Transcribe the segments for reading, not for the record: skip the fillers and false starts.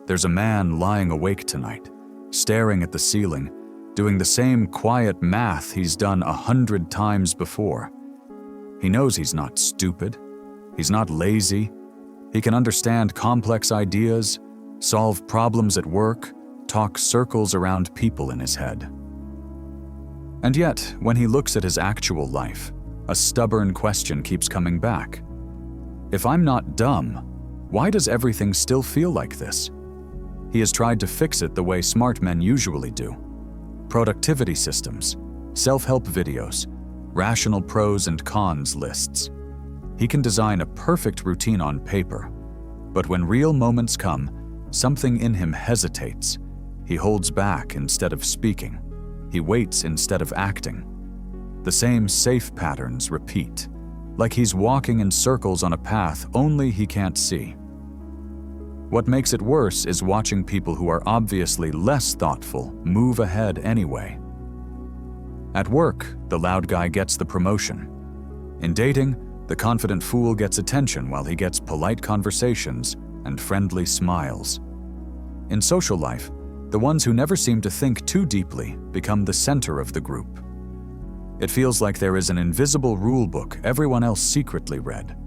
There's a man lying awake tonight, staring at the ceiling, doing the same quiet math he's done 100 times before. He knows he's not stupid. He's not lazy. He can understand complex ideas, solve problems at work, talk circles around people in his head. And yet, when he looks at his actual life, a stubborn question keeps coming back. If I'm not dumb, why does everything still feel like this? He has tried to fix it the way smart men usually do. Productivity systems, self-help videos, rational pros and cons lists. He can design a perfect routine on paper, but when real moments come, something in him hesitates. He holds back instead of speaking. He waits instead of acting. The same safe patterns repeat, like he's walking in circles on a path only he can't see. What makes it worse is watching people who are obviously less thoughtful move ahead anyway. At work, the loud guy gets the promotion. In dating, the confident fool gets attention while he gets polite conversations and friendly smiles. In social life, the ones who never seem to think too deeply become the center of the group. It feels like there is an invisible rule book everyone else secretly read,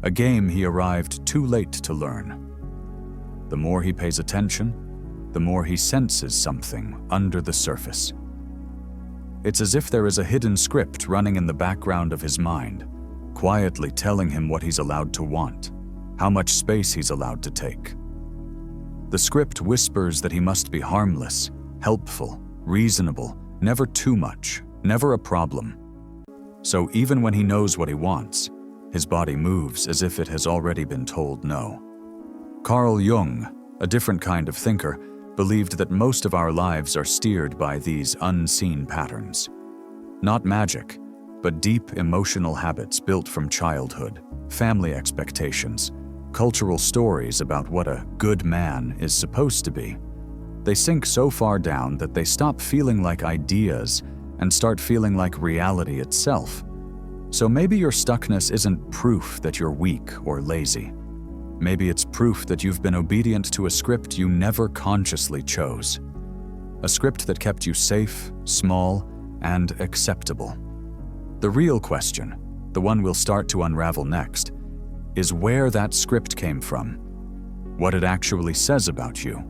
a game he arrived too late to learn. The more he pays attention, the more he senses something under the surface. It's as if there is a hidden script running in the background of his mind, quietly telling him what he's allowed to want, how much space he's allowed to take. The script whispers that he must be harmless, helpful, reasonable, never too much, never a problem. So even when he knows what he wants, his body moves as if it has already been told no. Carl Jung, a different kind of thinker, believed that most of our lives are steered by these unseen patterns. Not magic, but deep emotional habits built from childhood, family expectations, cultural stories about what a good man is supposed to be. They sink so far down that they stop feeling like ideas and start feeling like reality itself. So maybe your stuckness isn't proof that you're weak or lazy. Maybe it's proof that you've been obedient to a script you never consciously chose. A script that kept you safe, small, and acceptable. The real question, the one we'll start to unravel next, is where that script came from, what it actually says about you,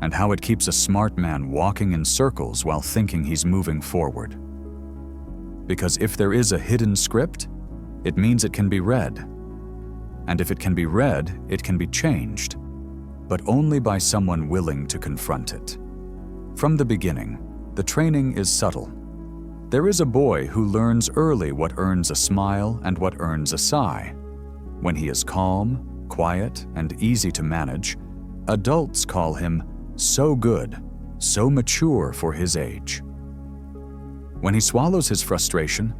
and how it keeps a smart man walking in circles while thinking he's moving forward. Because if there is a hidden script, it means it can be read. And if it can be read, it can be changed, but only by someone willing to confront it. From the beginning, the training is subtle. There is a boy who learns early what earns a smile and what earns a sigh. When he is calm, quiet, and easy to manage, adults call him so good, so mature for his age. When he swallows his frustration,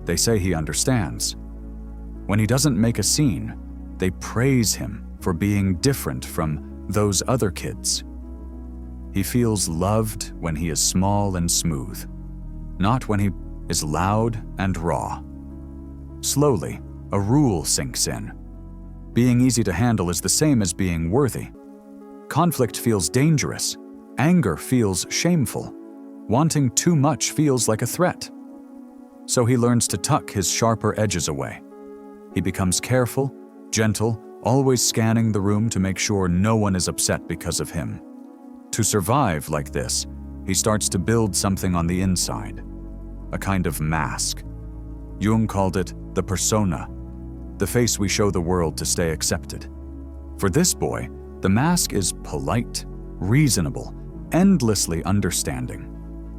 they say he understands. When he doesn't make a scene, they praise him for being different from those other kids. He feels loved when he is small and smooth, not when he is loud and raw. Slowly, a rule sinks in. Being easy to handle is the same as being worthy. Conflict feels dangerous. Anger feels shameful. Wanting too much feels like a threat. So he learns to tuck his sharper edges away. He becomes careful, gentle, always scanning the room to make sure no one is upset because of him. To survive like this, he starts to build something on the inside, a kind of mask. Jung called it the persona, the face we show the world to stay accepted. For this boy, the mask is polite, reasonable, endlessly understanding.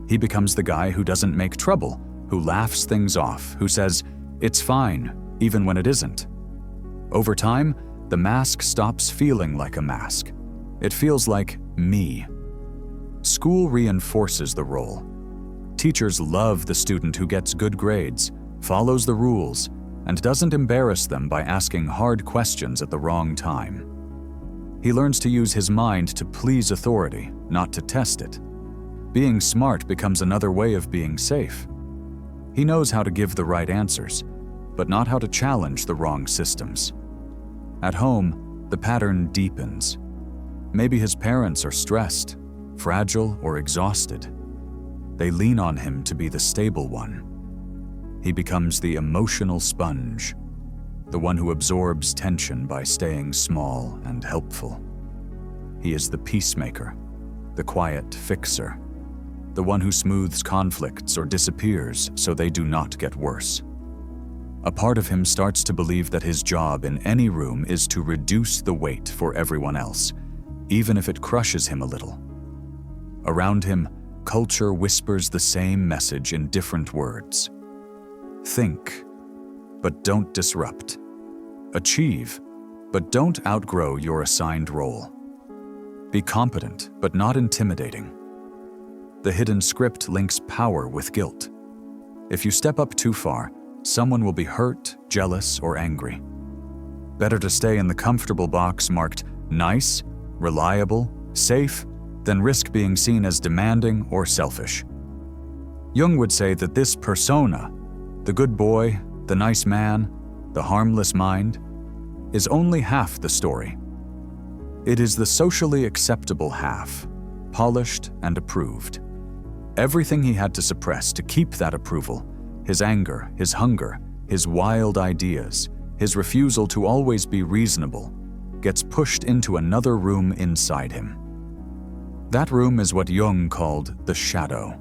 He becomes the guy who doesn't make trouble, who laughs things off, who says, "It's fine," even when it isn't. Over time, the mask stops feeling like a mask. It feels like me. School reinforces the role. Teachers love the student who gets good grades, follows the rules, and doesn't embarrass them by asking hard questions at the wrong time. He learns to use his mind to please authority, not to test it. Being smart becomes another way of being safe. He knows how to give the right answers, but not how to challenge the wrong systems. At home, the pattern deepens. Maybe his parents are stressed, fragile, or exhausted. They lean on him to be the stable one. He becomes the emotional sponge, the one who absorbs tension by staying small and helpful. He is the peacemaker, the quiet fixer, the one who smooths conflicts or disappears so they do not get worse. A part of him starts to believe that his job in any room is to reduce the weight for everyone else, even if it crushes him a little. Around him, culture whispers the same message in different words. Think, but don't disrupt. Achieve, but don't outgrow your assigned role. Be competent, but not intimidating. The hidden script links power with guilt. If you step up too far, someone will be hurt, jealous, or angry. Better to stay in the comfortable box marked nice, reliable, safe, than risk being seen as demanding or selfish. Jung would say that this persona, the good boy, the nice man, the harmless mind, is only half the story. It is the socially acceptable half, polished and approved. Everything he had to suppress to keep that approval, his anger, his hunger, his wild ideas, his refusal to always be reasonable, gets pushed into another room inside him. That room is what Jung called the shadow.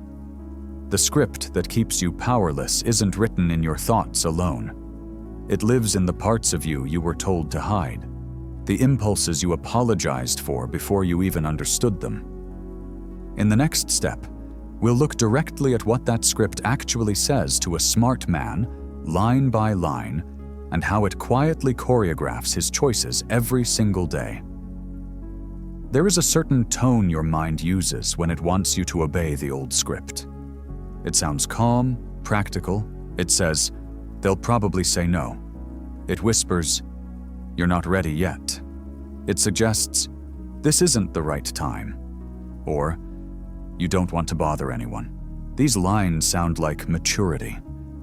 The script that keeps you powerless isn't written in your thoughts alone. It lives in the parts of you you were told to hide, the impulses you apologized for before you even understood them. In the next step, we'll look directly at what that script actually says to a smart man, line by line, and how it quietly choreographs his choices every single day. There is a certain tone your mind uses when it wants you to obey the old script. It sounds calm, practical. It says, "They'll probably say no." It whispers, "You're not ready yet." It suggests, "This isn't the right time." Or, "You don't want to bother anyone." These lines sound like maturity,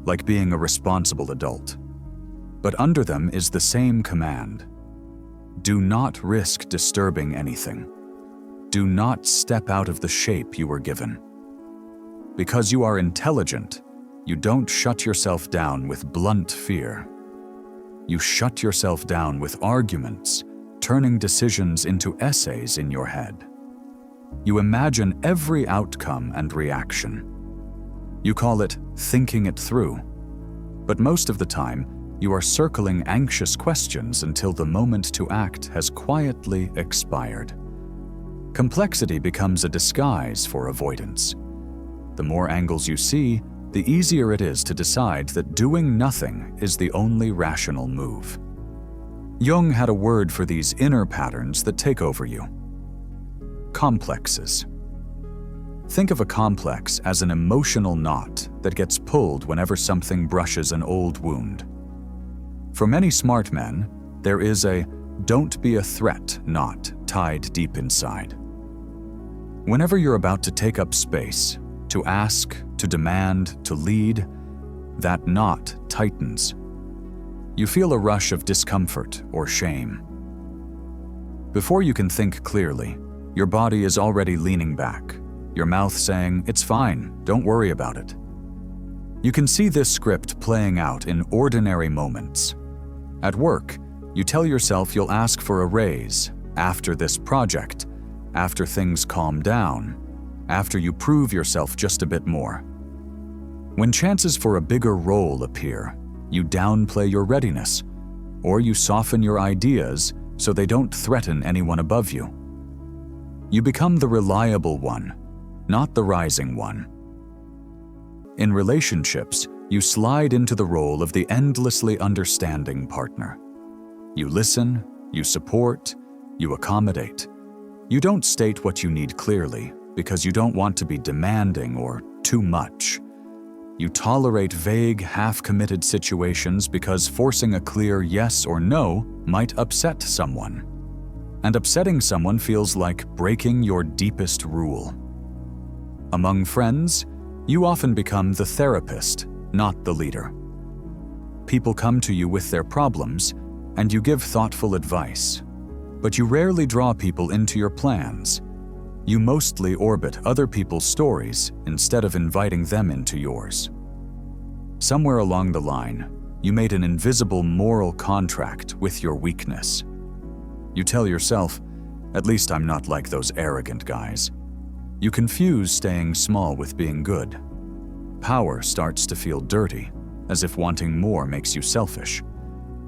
like being a responsible adult. But under them is the same command. Do not risk disturbing anything. Do not step out of the shape you were given. Because you are intelligent, you don't shut yourself down with blunt fear. You shut yourself down with arguments, turning decisions into essays in your head. You imagine every outcome and reaction. You call it thinking it through. But most of the time, you are circling anxious questions until the moment to act has quietly expired. Complexity becomes a disguise for avoidance. The more angles you see, the easier it is to decide that doing nothing is the only rational move. Jung had a word for these inner patterns that take over you. Complexes. Think of a complex as an emotional knot that gets pulled whenever something brushes an old wound. For many smart men, there is a "don't be a threat" knot tied deep inside. Whenever you're about to take up space, to ask, to demand, to lead, that knot tightens. You feel a rush of discomfort or shame. Before you can think clearly, your body is already leaning back, your mouth saying, "It's fine, don't worry about it." You can see this script playing out in ordinary moments. At work, you tell yourself you'll ask for a raise after this project, after things calm down, after you prove yourself just a bit more. When chances for a bigger role appear, you downplay your readiness, or you soften your ideas so they don't threaten anyone above you. You become the reliable one, not the rising one. In relationships, you slide into the role of the endlessly understanding partner. You listen, you support, you accommodate. You don't state what you need clearly because you don't want to be demanding or too much. You tolerate vague, half-committed situations because forcing a clear yes or no might upset someone. And upsetting someone feels like breaking your deepest rule. Among friends, you often become the therapist, not the leader. People come to you with their problems, and you give thoughtful advice. But you rarely draw people into your plans. You mostly orbit other people's stories instead of inviting them into yours. Somewhere along the line, you made an invisible moral contract with your weakness. You tell yourself, "At least I'm not like those arrogant guys." You confuse staying small with being good. Power starts to feel dirty, as if wanting more makes you selfish.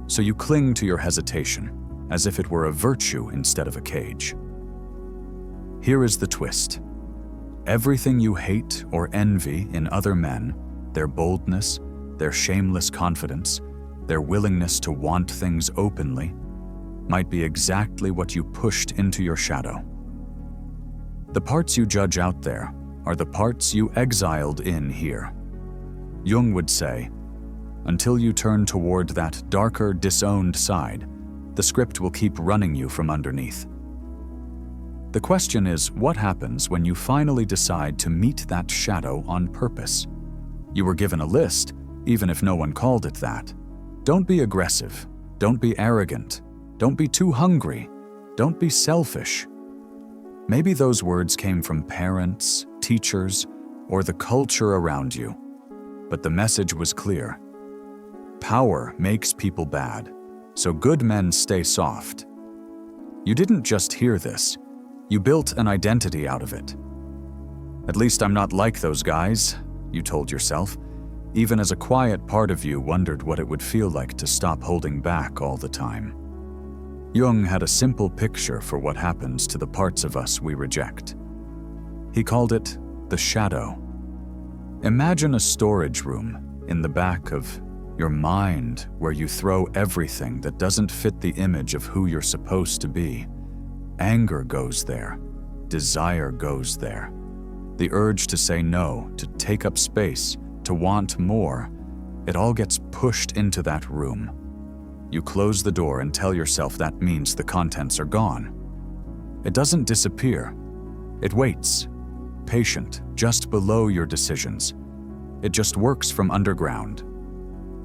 So you cling to your hesitation, as if it were a virtue instead of a cage. Here is the twist. Everything you hate or envy in other men, their boldness, their shameless confidence, their willingness to want things openly, might be exactly what you pushed into your shadow. The parts you judge out there are the parts you exiled in here. Jung would say, until you turn toward that darker, disowned side, the script will keep running you from underneath. The question is, what happens when you finally decide to meet that shadow on purpose? You were given a list, even if no one called it that. Don't be aggressive. Don't be arrogant. Don't be too hungry. Don't be selfish. Maybe those words came from parents, teachers, or the culture around you. But the message was clear. Power makes people bad, so good men stay soft. You didn't just hear this. You built an identity out of it. At least I'm not like those guys, you told yourself, even as a quiet part of you wondered what it would feel like to stop holding back all the time. Jung had a simple picture for what happens to the parts of us we reject. He called it the shadow. Imagine a storage room in the back of your mind where you throw everything that doesn't fit the image of who you're supposed to be. Anger goes there. Desire goes there. The urge to say no, to take up space, to want more, it all gets pushed into that room. You close the door and tell yourself that means the contents are gone. It doesn't disappear. It waits, patient, just below your decisions. It just works from underground.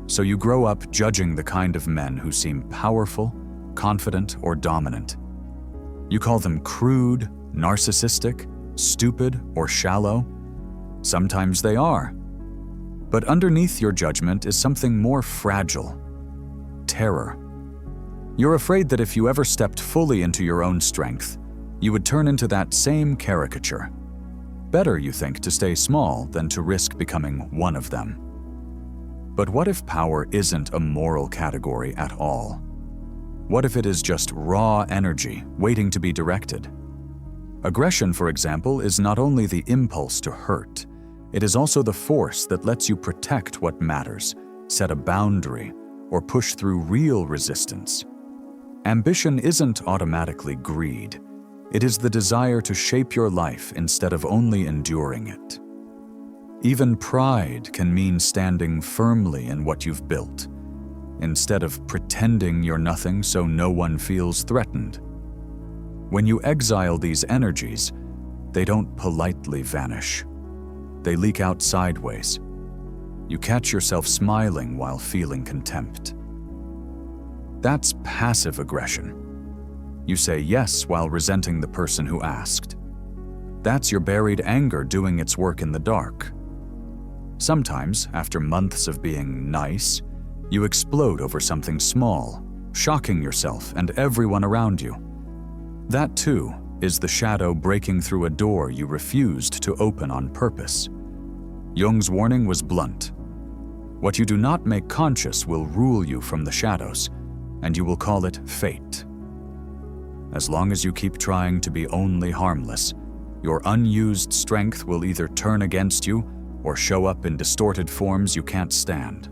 So you grow up judging the kind of men who seem powerful, confident, or dominant. You call them crude, narcissistic, stupid, or shallow. Sometimes they are. But underneath your judgment is something more fragile. Terror. You're afraid that if you ever stepped fully into your own strength, you would turn into that same caricature. Better, you think, to stay small than to risk becoming one of them. But what if power isn't a moral category at all? What if it is just raw energy waiting to be directed? Aggression, for example, is not only the impulse to hurt, it is also the force that lets you protect what matters, set a boundary, or push through real resistance. Ambition isn't automatically greed. It is the desire to shape your life instead of only enduring it. Even pride can mean standing firmly in what you've built, instead of pretending you're nothing so no one feels threatened. When you exile these energies, they don't politely vanish. They leak out sideways. You catch yourself smiling while feeling contempt. That's passive aggression. You say yes while resenting the person who asked. That's your buried anger doing its work in the dark. Sometimes, after months of being nice, you explode over something small, shocking yourself and everyone around you. That, too, is the shadow breaking through a door you refused to open on purpose. Jung's warning was blunt. What you do not make conscious will rule you from the shadows, and you will call it fate. As long as you keep trying to be only harmless, your unused strength will either turn against you or show up in distorted forms you can't stand.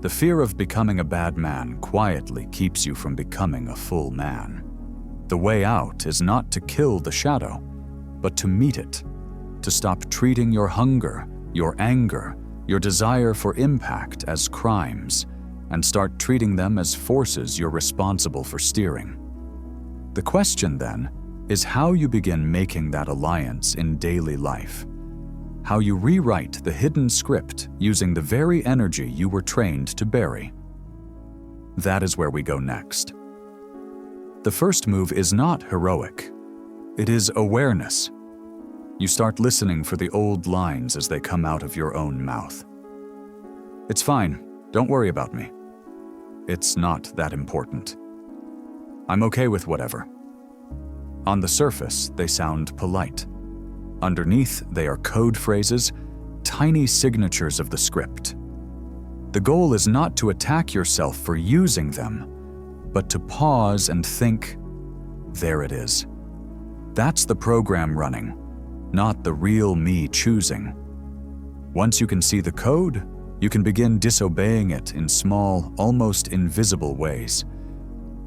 The fear of becoming a bad man quietly keeps you from becoming a full man. The way out is not to kill the shadow, but to meet it, to stop treating your hunger, your anger, your desire for impact as crimes, and start treating them as forces you're responsible for steering. The question, then, is how you begin making that alliance in daily life. How you rewrite the hidden script using the very energy you were trained to bury. That is where we go next. The first move is not heroic. It is awareness. You start listening for the old lines as they come out of your own mouth. It's fine. Don't worry about me. It's not that important. I'm okay with whatever. On the surface, they sound polite. Underneath, they are code phrases, tiny signatures of the script. The goal is not to attack yourself for using them, but to pause and think, there it is. That's the program running, not the real me choosing. Once you can see the code, you can begin disobeying it in small, almost invisible ways.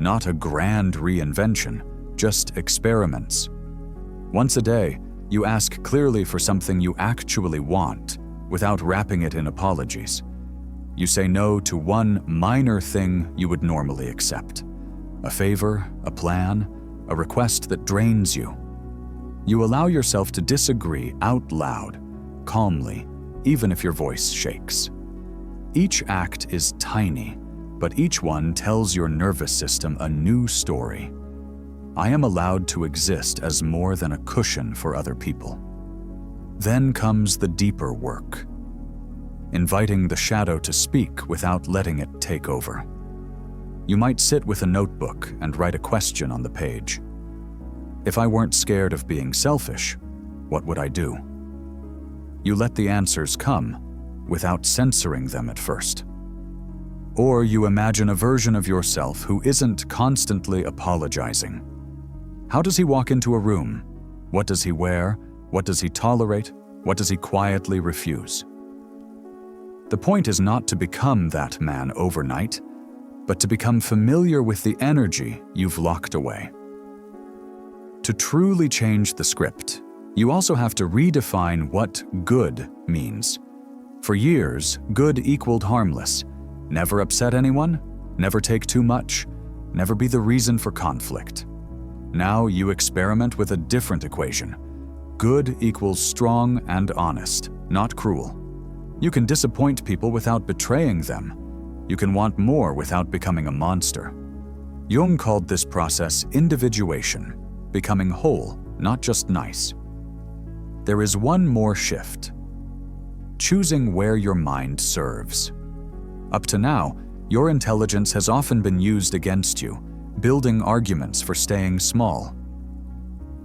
Not a grand reinvention, just experiments. Once a day, you ask clearly for something you actually want, without wrapping it in apologies. You say no to one minor thing you would normally accept. A favor, a plan, a request that drains you. You allow yourself to disagree out loud, calmly, even if your voice shakes. Each act is tiny, but each one tells your nervous system a new story. I am allowed to exist as more than a cushion for other people. Then comes the deeper work. Inviting the shadow to speak without letting it take over. You might sit with a notebook and write a question on the page. If I weren't scared of being selfish, what would I do? You let the answers come without censoring them at first. Or you imagine a version of yourself who isn't constantly apologizing. How does he walk into a room? What does he wear? What does he tolerate? What does he quietly refuse? The point is not to become that man overnight, but to become familiar with the energy you've locked away. To truly change the script, you also have to redefine what good means. For years, good equaled harmless. Never upset anyone, never take too much, never be the reason for conflict. Now you experiment with a different equation. Good equals strong and honest, not cruel. You can disappoint people without betraying them. You can want more without becoming a monster. Jung called this process individuation, becoming whole, not just nice. There is one more shift. Choosing where your mind serves. Up to now, your intelligence has often been used against you, building arguments for staying small.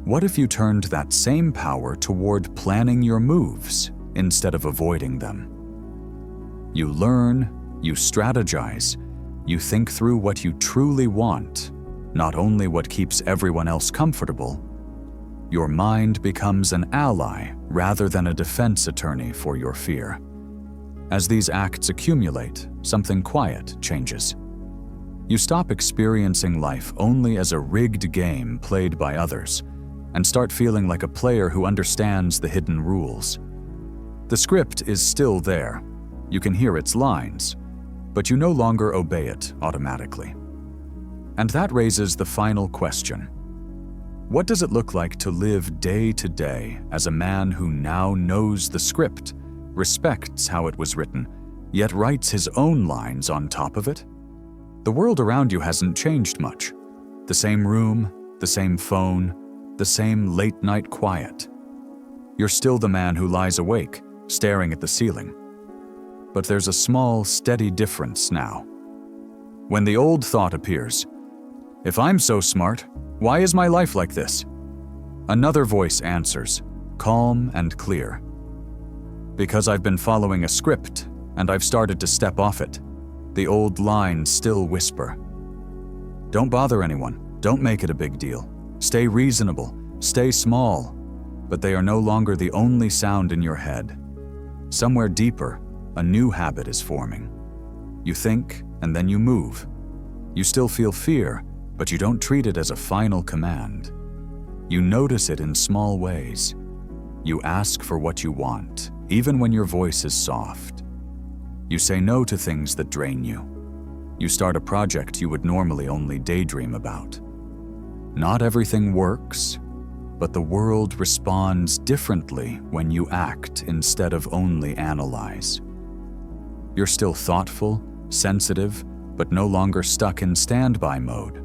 What if you turned that same power toward planning your moves instead of avoiding them? You learn, you strategize, you think through what you truly want, not only what keeps everyone else comfortable. Your mind becomes an ally rather than a defense attorney for your fear. As these acts accumulate, something quiet changes. You stop experiencing life only as a rigged game played by others, and start feeling like a player who understands the hidden rules. The script is still there. You can hear its lines, but you no longer obey it automatically. And that raises the final question. What does it look like to live day to day as a man who now knows the script, respects how it was written, yet writes his own lines on top of it? The world around you hasn't changed much. The same room, the same phone, the same late-night quiet. You're still the man who lies awake, staring at the ceiling. But there's a small, steady difference now. When the old thought appears, if I'm so smart, why is my life like this? Another voice answers, calm and clear. Because I've been following a script, and I've started to step off it. The old lines still whisper. Don't bother anyone, don't make it a big deal. Stay reasonable, stay small, but they are no longer the only sound in your head. Somewhere deeper, a new habit is forming. You think, and then you move. You still feel fear, but you don't treat it as a final command. You notice it in small ways. You ask for what you want, even when your voice is soft. You say no to things that drain you. You start a project you would normally only daydream about. Not everything works, but the world responds differently when you act instead of only analyze. You're still thoughtful, sensitive, but no longer stuck in standby mode.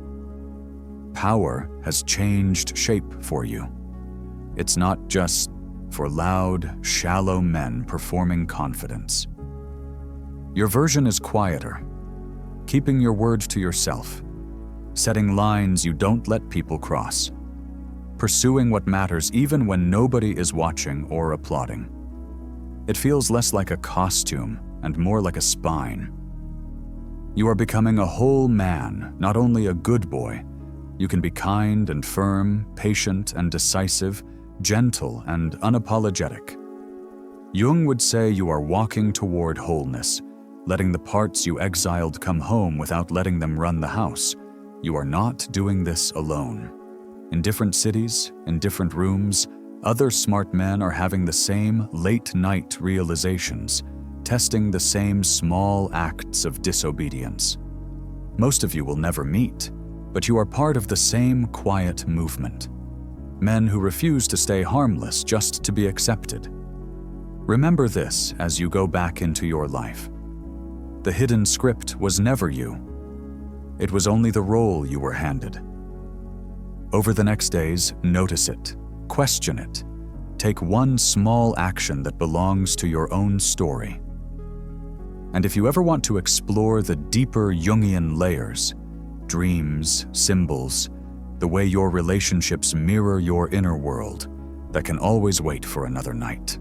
Power has changed shape for you. It's not just for loud, shallow men performing confidence. Your version is quieter, keeping your word to yourself, setting lines you don't let people cross, pursuing what matters even when nobody is watching or applauding. It feels less like a costume and more like a spine. You are becoming a whole man, not only a good boy. You can be kind and firm, patient and decisive, gentle and unapologetic. Jung would say you are walking toward wholeness, letting the parts you exiled come home without letting them run the house. You are not doing this alone. In different cities, in different rooms, other smart men are having the same late-night realizations, testing the same small acts of disobedience. Most of you will never meet, but you are part of the same quiet movement. Men who refuse to stay harmless just to be accepted. Remember this as you go back into your life. The hidden script was never you. It was only the role you were handed. Over the next days, notice it, question it. Take one small action that belongs to your own story. And if you ever want to explore the deeper Jungian layers, dreams, symbols, the way your relationships mirror your inner world, that can always wait for another night.